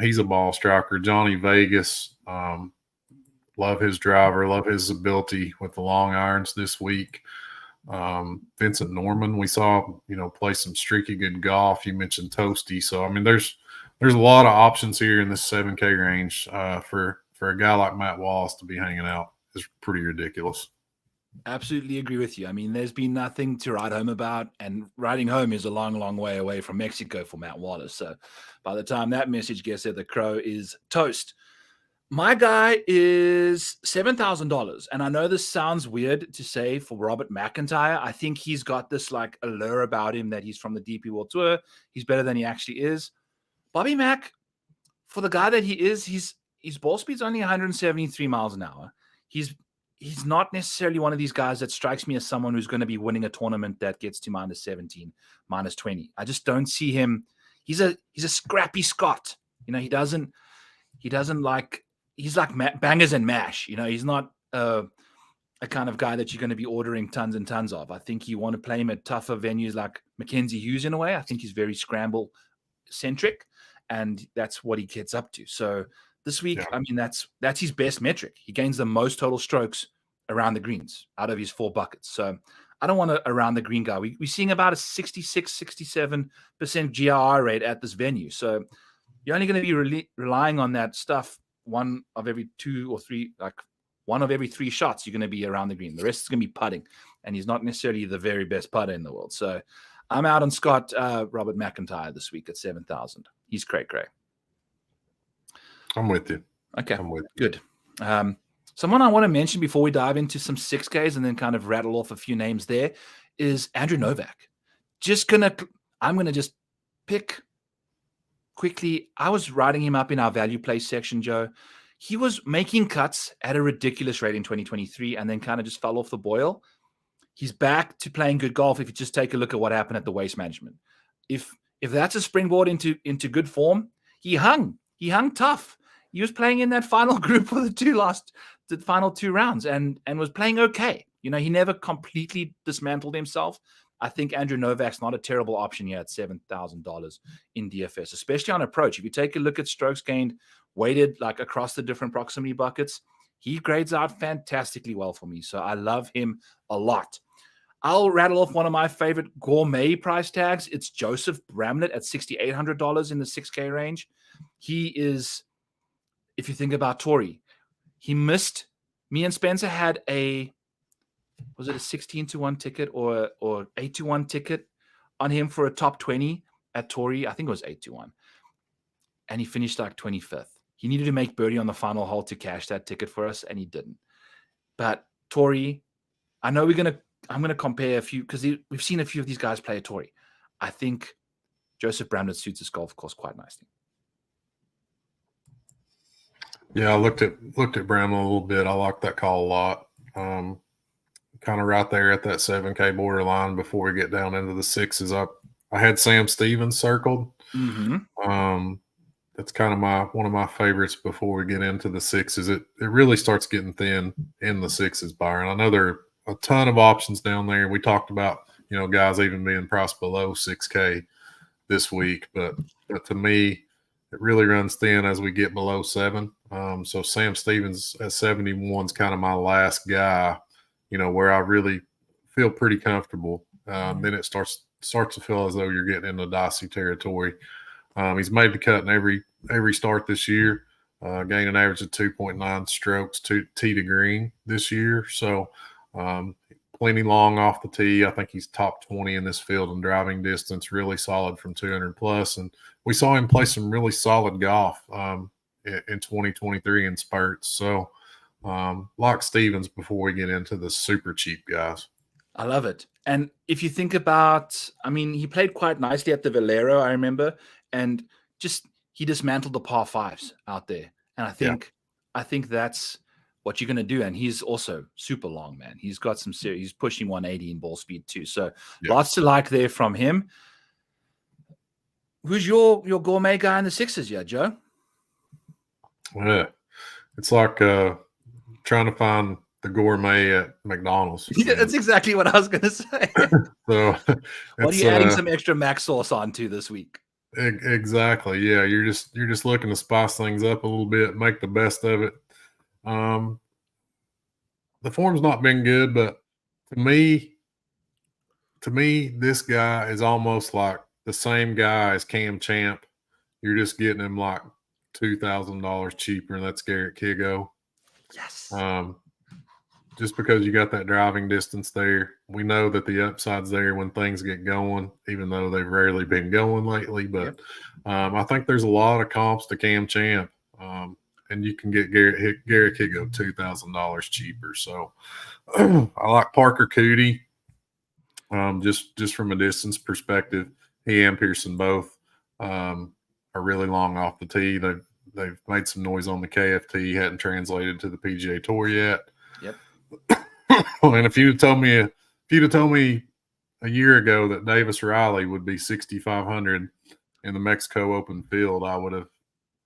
He's a ball striker. Johnny Vegas, love his driver, love his ability with the long irons this week. Vincent Norman, we saw, play some streaky good golf. You mentioned Toasty. So, I mean, there's a lot of options here in this 7K range for a guy like Matt Wallace to be hanging out. Is pretty ridiculous. Absolutely agree with you. I mean, there's been nothing to write home about, and writing home is a long, long way away from Mexico for Matt Wallace. So by the time that message gets there, the crow is toast. My guy is $7,000. And I know this sounds weird to say for Robert McIntyre. I think he's got this like allure about him that he's from the DP World Tour. He's better than he actually is. Bobby Mack, for the guy that he is, his ball speed's only 173 miles an hour. He's not necessarily one of these guys that strikes me as someone who's going to be winning a tournament that gets to minus 17, minus 20. I just don't see him. He's a scrappy Scot. He doesn't like, he's like bangers and mash. He's not a kind of guy that you're going to be ordering tons and tons of. I think you want to play him at tougher venues like Mackenzie Hughes in a way. I think he's very scramble centric, and that's what he gets up to. So this week, I mean, that's his best metric. He gains the most total strokes around the greens out of his 4 buckets. So I don't want to around the green guy. We're seeing about a 66, 67% GRR rate at this venue. So you're only going to be relying on that stuff one of every 2 or 3, like one of every 3 shots, you're going to be around the green. The rest is going to be putting, and he's not necessarily the very best putter in the world. So I'm out on Scott Robert McIntyre this week at 7,000. He's cray. I'm with you. Okay, I'm with you. Good. Someone I want to mention before we dive into some 6Ks and then kind of rattle off a few names there is Andrew Novak. I'm going to just pick quickly. I was writing him up in our value play section, Joe. He was making cuts at a ridiculous rate in 2023 and then kind of just fell off the boil. He's back to playing good golf if you just take a look at what happened at the Waste Management. If that's a springboard into good form, he hung tough. He was playing in that final group for the final 2 rounds and was playing okay. He never completely dismantled himself. I think Andrew Novak's not a terrible option here at $7,000 in DFS, especially on approach. If you take a look at strokes gained, weighted like across the different proximity buckets, he grades out fantastically well for me. So I love him a lot. I'll rattle off one of my favorite gourmet price tags. It's Joseph Bramlett at $6,800 in the 6K range. He is, if you think about Torrey, he missed. Me and Spencer had was it a 16-1 ticket or 8-1 ticket on him for a top 20 at Torrey? I think it was 8-1. And he finished like 25th. He needed to make birdie on the final hole to cash that ticket for us, and he didn't. But Torrey, I know I'm going to compare a few because we've seen a few of these guys play at Torrey. I think Joseph Bramlett suits this golf course quite nicely. Yeah, I looked at Bramlett a little bit. I like that call a lot. Kind of right there at that 7K borderline before we get down into the 6s. I had Sam Stevens circled. Mm-hmm. That's kind of one of my favorites before we get into the 6s. It really starts getting thin in the 6s, Byron. I know there are a ton of options down there. We talked about, guys even being priced below 6K this week, but to me, it really runs thin as we get below 7. So Sam Stevens at 71 is kind of my last guy, where I really feel pretty comfortable. Then it starts to feel as though you're getting into dicey territory. He's made the cut in every start this year, gaining an average of 2.9 strokes to tee to green this year. So plenty long off the tee. I think he's top 20 in this field in driving distance, really solid from 200 plus. And we saw him play some really solid golf in 2023 in spurts. So like Stevens before we get into the super cheap guys. I love it. And if you think about, he played quite nicely at the Valero, I remember, and he dismantled the par 5s out there. And I think that's what you're going to do. And he's also super long, man. He's got he's pushing 180 in ball speed too. So lots to like there from him. Who's your gourmet guy in the 6s, Joe? Yeah, it's like trying to find the gourmet at McDonald's. Yeah, that's exactly what I was going to say. So what are you adding some extra mac sauce onto this week? Exactly. Yeah, you're just looking to spice things up a little bit, make the best of it. Um, the form's not been good, but to me, this guy is almost like the same guy as Cam Champ. You're just getting him like $2,000 cheaper, and that's Garrett Kigo. Yes. Just because you got that driving distance there, we know that the upside's there when things get going, even though they've rarely been going lately. But I think there's a lot of comps to Cam Champ, and you can get Garrett Kigo $2,000 cheaper. So I like Parker Cootie. Just from a distance perspective, he and Pearson both are really long off the tee. They've made some noise on the KFT, hadn't translated to the PGA Tour yet. Yep. And if you'd have told me a year ago that Davis Riley would be 6,500 in the Mexico Open field, I would have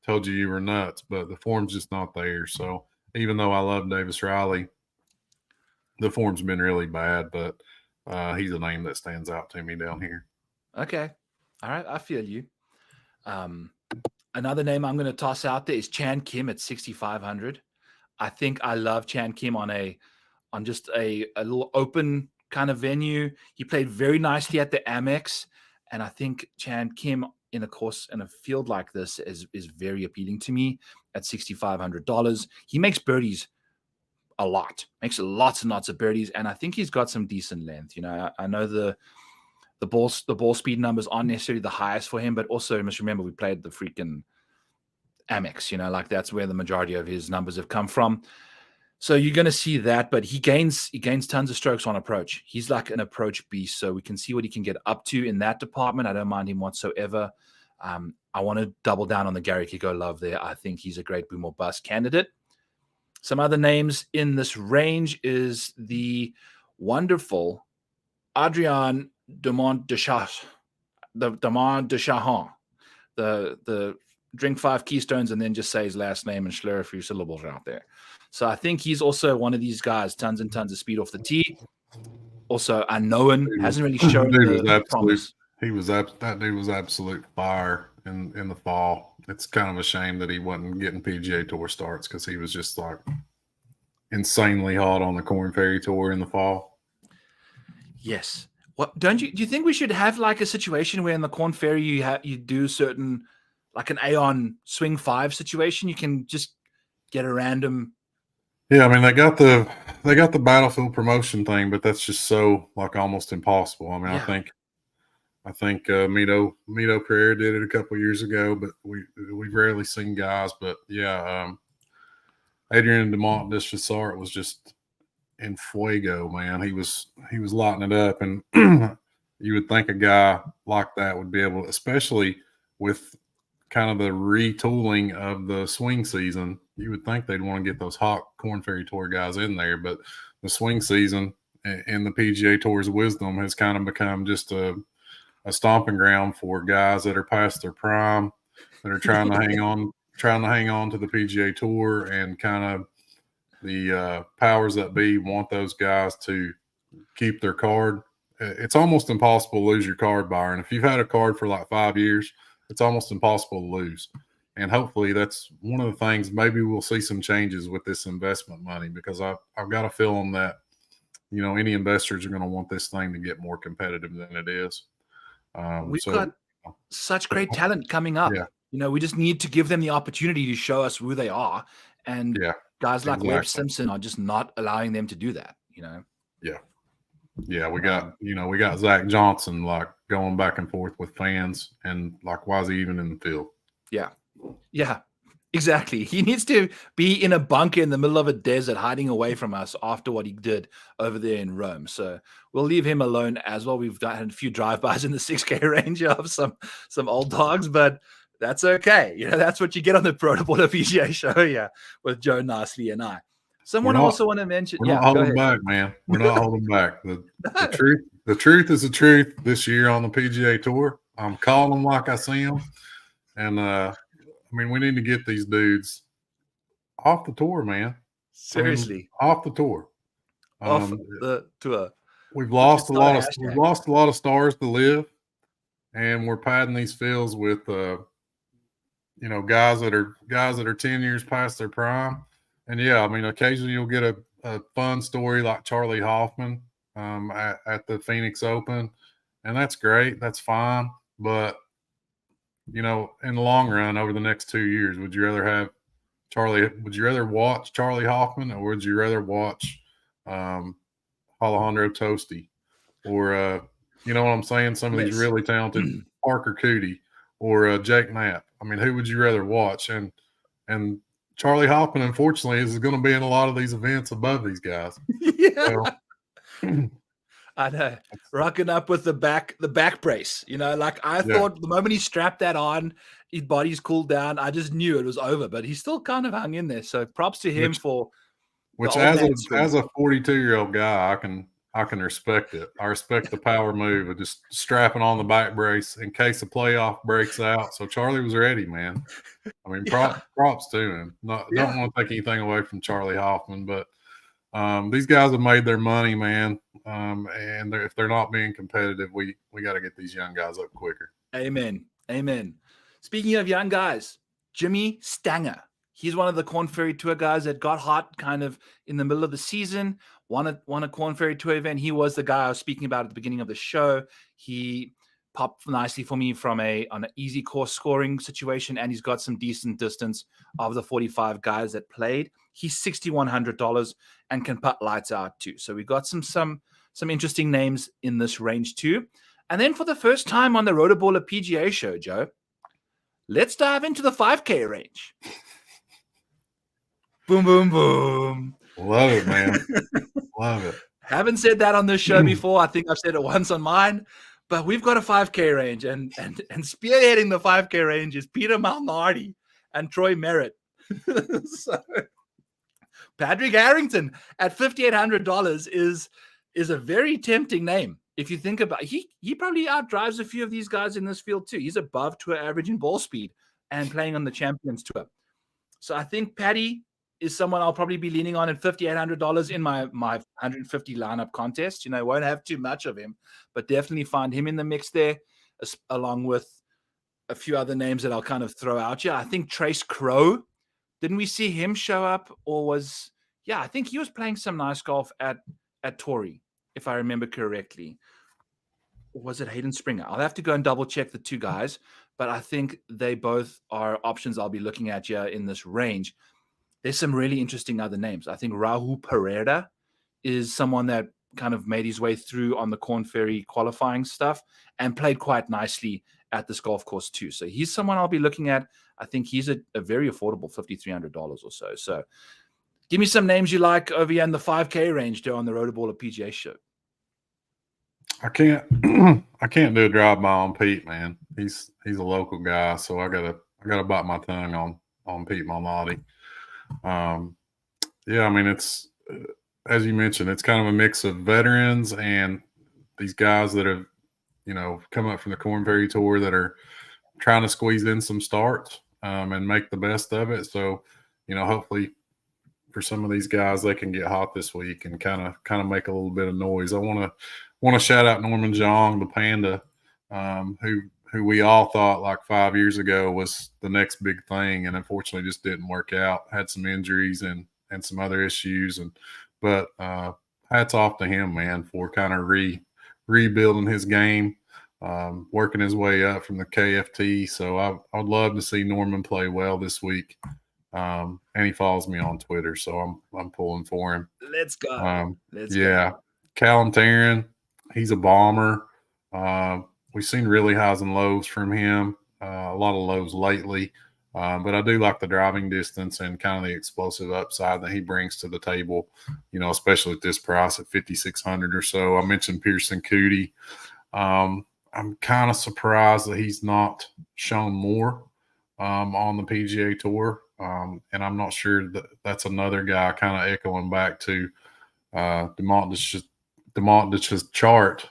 told you were nuts. But the form's just not there. So even though I love Davis Riley, the form's been really bad. But he's a name that stands out to me down here. Okay. All right. I feel you. Another name I'm going to toss out there is Chan Kim at 6,500. I think I love Chan Kim on just a little open kind of venue. He played very nicely at the Amex. And I think Chan Kim in a field like this is very appealing to me at $6,500. He makes birdies a lot, makes lots and lots of birdies. And I think he's got some decent length. You know, I know the ball speed numbers aren't necessarily the highest for him, but also you must remember we played the freaking Amex, you know, like that's where the majority of his numbers have come from. So you're going to see that, but he gains tons of strokes on approach. He's like an approach beast, so we can see what he can get up to in that department. I don't mind him whatsoever. I want to double down on the Gary Kigo love there. I think he's a great boom or bust candidate. Some other names in this range is the wonderful Adrian Demont Deschamps, the drink 5 Keystones and then just say his last name and slur a few syllables out there. So I think he's also one of these guys, tons and tons of speed off the tee. Also unknown, hasn't really shown the promise. That dude was absolute fire in the fall. It's kind of a shame that he wasn't getting PGA Tour starts because he was just like insanely hot on the Corn Ferry Tour in the fall. Yes. What do you think we should have like a situation where in the Corn Ferry you do certain like an Aon swing 5 situation? You can just get a random. Yeah, I mean they got the Battlefield promotion thing, but that's just so like almost impossible. I mean, yeah. I think Mito Pereira did it a couple years ago, but we've rarely seen guys. But yeah, Adrian Demont Deschamps was just in fuego, man. He was lighting it up, and you would think a guy like that would be able, especially with kind of the retooling of the swing season, you would think they'd want to get those hot Corn Ferry Tour guys in there. But the swing season and the PGA Tour's wisdom has kind of become just a stomping ground for guys that are past their prime, that are trying to hang on to the PGA Tour, and kind of the powers that be want those guys to keep their card. It's almost impossible to lose your card, Byron. If you've had a card for like 5 years, it's almost impossible to lose. And hopefully that's one of the things. Maybe we'll see some changes with this investment money, because I've got a feeling that, you know, any investors are going to want this thing to get more competitive than it is. We've got such great talent coming up. Yeah. You know, we just need to give them the opportunity to show us who they are. And guys like Webb Simpson are just not allowing them to do that, you know? Yeah. Yeah. We got Zach Johnson like going back and forth with fans, and like, why is he even in the field? Yeah. Yeah, exactly. He needs to be in a bunker in the middle of a desert hiding away from us after what he did over there in Rome. So we'll leave him alone as well. We've had a few drive-bys in the 6K range of some old dogs, but that's okay. You know, that's what you get on the RotoBaller PGA show, yeah, with Joe Nicely and I. Someone also want to mention. We're not holding back, man. We're not holding back. The truth is the truth this year on the PGA Tour. I'm calling them like I see them. And, I mean, we need to get these dudes off the tour, man. Seriously. Off the tour. Off the tour. We've lost a lot of stars to live. and we're padding these fields with guys that are 10 years past their prime. And yeah, I mean, occasionally you'll get a fun story like Charlie Hoffman at the Phoenix Open, and that's great. That's fine. But in the long run, over the next 2 years, would you rather watch Charlie Hoffman, or would you rather watch Alejandro Tosti, or you know what I'm saying? Some of these really talented Parker Cootie or Jake Knapp. I mean, who would you rather watch? And Charlie Hoffman, unfortunately, is going to be in a lot of these events above these guys. Yeah. So, I know, rocking up with the back brace. I thought the moment he strapped that on, his body's cooled down. I just knew it was over, but he still kind of hung in there. So props to him for. Which, as a 42-year-old guy, I can respect it. I respect the power move of just strapping on the back brace in case the playoff breaks out. So Charlie was ready, man. I mean, props to him. Don't want to take anything away from Charlie Hoffman, but these guys have made their money, man. And if they're not being competitive, we got to get these young guys up quicker. Amen. Speaking of young guys, Jimmy Stanger. He's one of the Korn Ferry Tour guys that got hot kind of in the middle of the season, won a Korn Ferry Tour event. He was the guy I was speaking about at the beginning of the show. He popped nicely for me on an easy course scoring situation, and he's got some decent distance of the 45 guys that played. He's $6,100 and can putt lights out too. So we got some interesting names in this range too. And then for the first time on the RotoBaller PGA show, Joe, let's dive into the 5K range. Boom, boom, boom. Love it, man. Love it. Haven't said that on this show before. I think I've said it once on mine, but we've got a 5K range, and spearheading the 5K range is Peter Malnati and Troy Merritt. So Patrick Harrington at $5,800 is a very tempting name. If you think about it, he probably outdrives a few of these guys in this field too. He's above tour average in ball speed and playing on the Champions Tour. So I think Patty is someone I'll probably be leaning on at $5,800 in my 150 lineup contest. Won't have too much of him, but definitely find him in the mix there, along with a few other names that I'll kind of throw out here. I think Trace Crow, didn't we see him show up? I think he was playing some nice golf at Torrey, if I remember correctly. Or was it Hayden Springer? I'll have to go and double check the two guys, but I think they both are options I'll be looking at here in this range. There's some really interesting other names. I think Rahul Pereira is someone that kind of made his way through on the Korn Ferry qualifying stuff and played quite nicely at this golf course too. So he's someone I'll be looking at. I think he's a very affordable $5,300 or so. So give me some names you like over here in the 5K range there on the RotoBaller PGA show. I can't do a drive-by on Pete, man. He's a local guy, so I gotta bite my tongue on Pete Malnati. I mean, it's as you mentioned, it's kind of a mix of veterans and these guys that have come up from the Korn Ferry Tour that are trying to squeeze in some starts and make the best of it. So hopefully for some of these guys, they can get hot this week and kind of make a little bit of noise. I want to shout out Norman Jong, the Panda, who we all thought like 5 years ago was the next big thing, and unfortunately just didn't work out. Had some injuries and some other issues, but hats off to him, man, for kind of rebuilding his game, working his way up from the KFT. So I'd love to see Norman play well this week. And he follows me on Twitter, so I'm pulling for him. Let's go. Go. Callum Tarrant, he's a bomber. We've seen really highs and lows from him, a lot of lows lately. But I do like the driving distance and kind of the explosive upside that he brings to the table, especially at this price at $5,600 or so. I mentioned Pearson Cootie. I'm kind of surprised that he's not shown more on the PGA Tour. And I'm not sure that's another guy kind of echoing back to DeMontich's chart.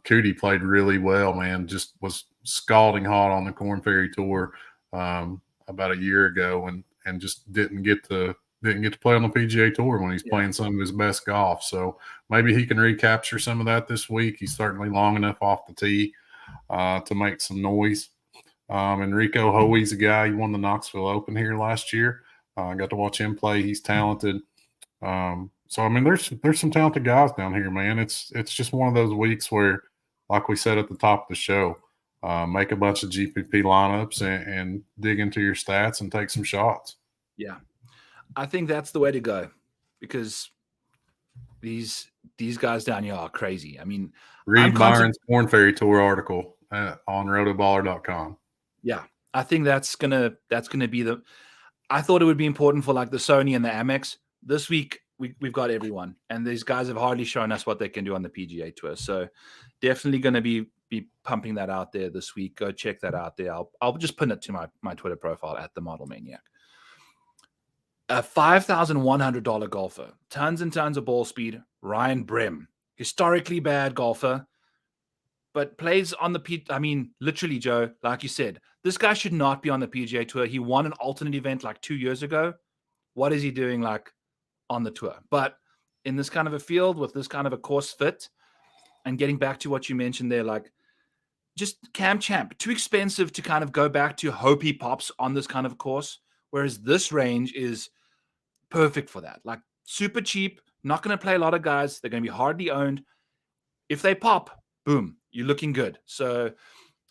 Cootie played really well, man. Just was scalding hot on the Korn Ferry Tour about a year ago, and just didn't get to play on the PGA Tour when he's playing some of his best golf. So maybe he can recapture some of that this week. He's certainly long enough off the tee. to make some noise. Enrico Hoey's a guy. He won the Knoxville Open here last year. I got to watch him play. He's talented. So I mean, there's some talented guys down here, man. It's just one of those weeks where, like we said at the top of the show, make a bunch of GPP lineups and dig into your stats and take some shots. Yeah, I think that's the way to go, because these guys down here are crazy. I mean, read Byron's Corn Ferry Tour article on RotoBaller.com. Yeah, I think that's gonna be the. I thought it would be important for like the Sony and the Amex. This week we've got everyone, and these guys have hardly shown us what they can do on the PGA Tour. So definitely going to be pumping that out there this week. Go check that out there. I'll just pin it to my Twitter profile at the Model Maniac. A $5,100 golfer, tons and tons of ball speed. Ryan Brehm, historically bad golfer, but plays on the I mean, literally, Joe, like you said, this guy should not be on the PGA Tour. He won an alternate event like 2 years ago. What is he doing like on the tour? But in this kind of a field with this kind of a course fit, and getting back to what you mentioned there, like just Cam Champ, too expensive to kind of go back to hope he pops on this kind of course. Whereas this range is perfect for that. Like super cheap, not going to play a lot of guys. They're going to be hardly owned. If they pop, boom, you're looking good. So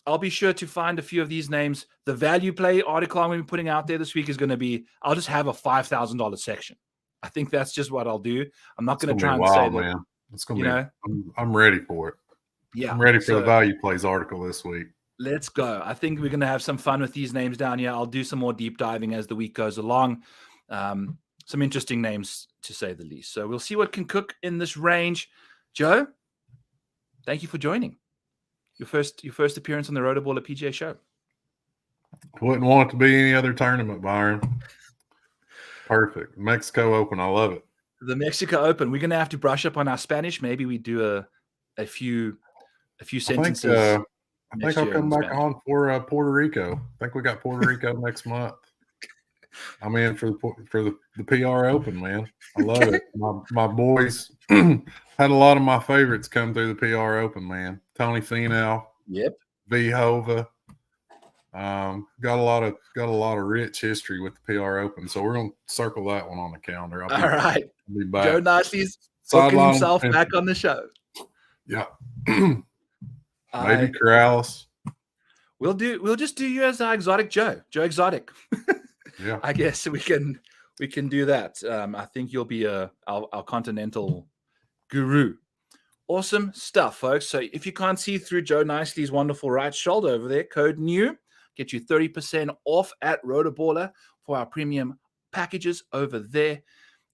I'll be sure to find a few of these names. The value play article I'm going to be putting out there this week is going to be, I'll just have a $5,000 section. I think that's just what I'll do. I'm not going to try and say that, man. It's going to be, I'm ready for it. Yeah. I'm ready for the value plays article this week. Let's go. I think we're going to have some fun with these names down here. I'll do some more deep diving as the week goes along. Some interesting names, to say the least. So we'll see what can cook in this range. Joe, thank you for joining. Your first appearance on the RotoBaller PGA show. Wouldn't want it to be any other tournament, Byron. Perfect. Mexico Open. I love it. The Mexico Open. We're going to have to brush up on our Spanish. Maybe we do a few sentences. I think I'll come back on for Puerto Rico. I think we got Puerto Rico next month. I'm in for the PR Open, man. I love it. My boys had a lot of my favorites come through the PR Open, man. Tony Finau, yep, V Hova. Got a lot of rich history with the PR Open, so we're gonna circle that one on the calendar. All right. I'll be back. Joe Nicely's hooking himself back on the show. Yeah. Maybe Corrales. We'll just do you as our exotic Joe Exotic. Yeah, I guess we can do that. I think you'll be our continental guru. Awesome stuff, folks. So if you can't see through Joe Nicely's wonderful right shoulder over there, code NEW, get you 30% off at RotoBaller for our premium packages over there.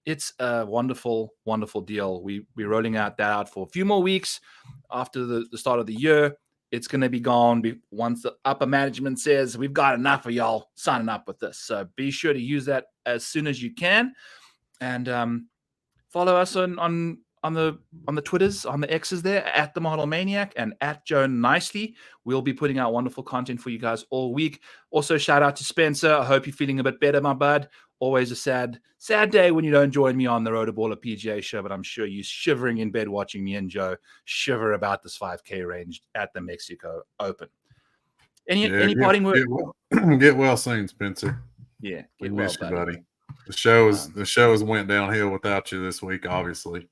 It's a wonderful, wonderful deal. We're rolling that out for a few more weeks after the start of the year. It's going to be gone once the upper management says we've got enough of y'all signing up with this. So be sure to use that as soon as you can, and follow us on the Twitters, on the X's there, at the Model Maniac and at Joe Nicely. We'll be putting out wonderful content for you guys all week. Also, shout out to Spencer. I hope you're feeling a bit better, my bud. Always a sad day when you don't join me on the RotoBaller PGA show, but I'm sure you're shivering in bed watching me and Joe shiver about this 5K range at the Mexico Open. Any parting words? Get well soon, Spencer. Yeah, we miss you, buddy. The show has went downhill without you this week, obviously.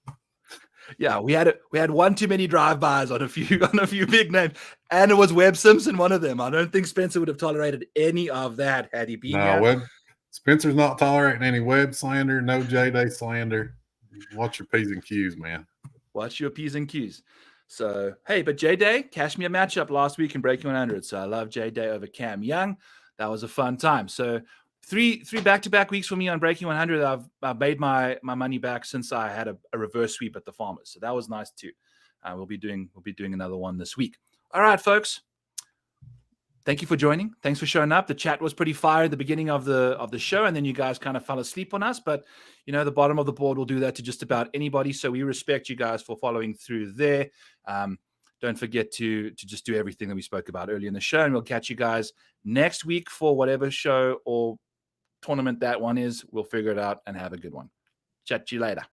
Yeah, we had one too many drive-bys on a few big names, and it was Webb Simpson, one of them. I don't think Spencer would have tolerated any of that had he been here. Spencer's not tolerating any Webb slander, no J-Day slander. Watch your P's and Q's, man. Watch your P's and Q's. So, hey, but J-Day cashed me a matchup last week in Breaking 100. So I love J-Day over Cam Young. That was a fun time. So three back-to-back weeks for me on Breaking 100. I've made my money back since I had a reverse sweep at the Farmers. So that was nice too. We'll be doing another one this week. All right, folks. Thank you for joining. Thanks for showing up. The chat was pretty fire at the beginning of the show, and then you guys kind of fell asleep on us. But the bottom of the board will do that to just about anybody. So we respect you guys for following through there. Don't forget to just do everything that we spoke about earlier in the show, and we'll catch you guys next week for whatever show or tournament that one is. We'll figure it out and have a good one. Chat to you later.